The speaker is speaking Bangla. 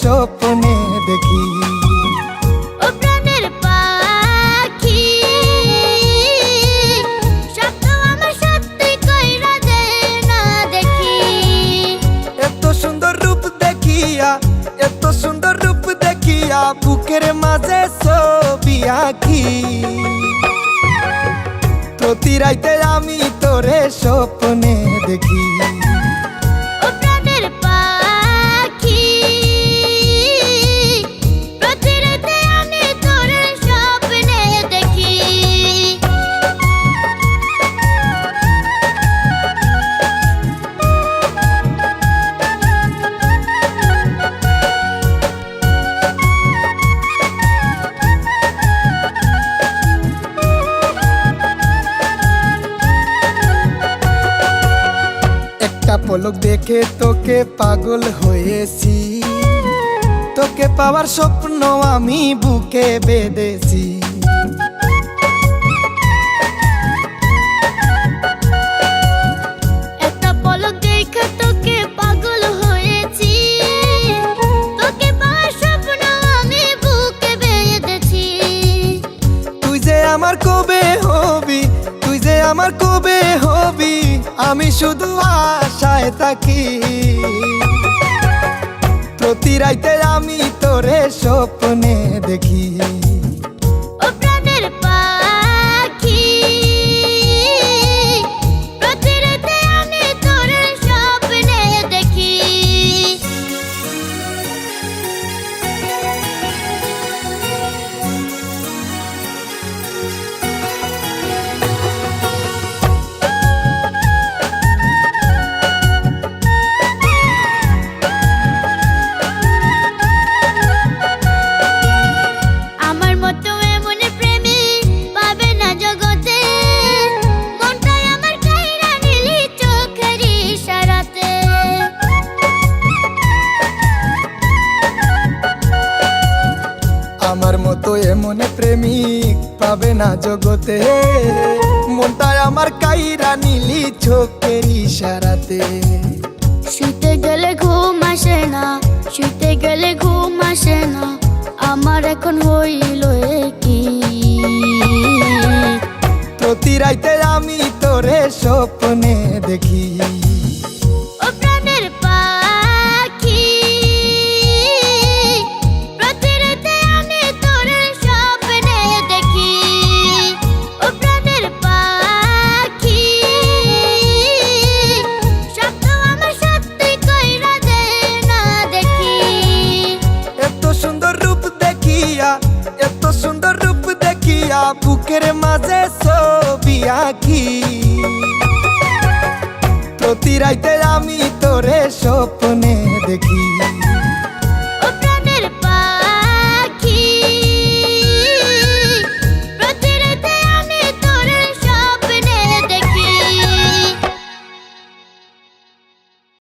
স্বপ্নে দেখি। ও প্রাণের পাখি, স্বপ্ন আমার সত্যি কইরা দে না দেখি। এত সুন্দর রূপ দেখিয়া, এত সুন্দর রূপ দেখিয়া বুকের মাঝে ছবি আঁকি। প্রতি রাইতে আমি তোরে স্বপ্নে দেখি। ও প্রাণের পাখি, প্রতি রাতে আমি তোরে স্বপ্নে দেখি। একটা পলক দেখে তোকে পাগল হয়েছি, তোকে পাওয়ার স্বপ্ন আমি বুকে বেঁধেছি। একটা পলক দেখে তোকে পাগল হয়েছি, তোকে পাওয়ার স্বপ্ন আমি বুকে বেঁধেছি। তুই যে আমার কবে হবি, তুই যে আমার কবে হবি, আমি শুধু আশায় থাকি। প্রতি রাইতে আমি তোরে স্বপ্নে দেখি। ও প্রাণের পাখি, প্রতি রাতে আমি তোরে স্বপ্নে দেখি। আমার মতো এমন প্রেমী পাবে না জগতে, মনটাই আমার কাইরা নিলি চোখের ইশারাতে। আমার মতো এমন প্রেমিক পাবে না জগতে, মনটায় আমার কাইরা নিলি চোখের ইশারাতে। শুতে গেলে ঘুম আসে না, শুতে গেলে ঘুম আসে না, আমার এখন হইল কি। প্রতি রাইতে আমি তোরে স্বপ্নে দেখি। ও প্রাণের পাখি, প্রতি রাতে আমি তোরে স্বপ্নে দেখি। ও প্রাণের পাখি, স্বপ্ন আমার সত্যি কইরা দে না দেখি। এত সুন্দর রূপ দেখিয়া, এত সুন্দর রূপ দেখিয়া বুকের মাঝে ছবি আঁকি। প্রতি রাইতে আমি তোরে স্বপ্নে দেখি।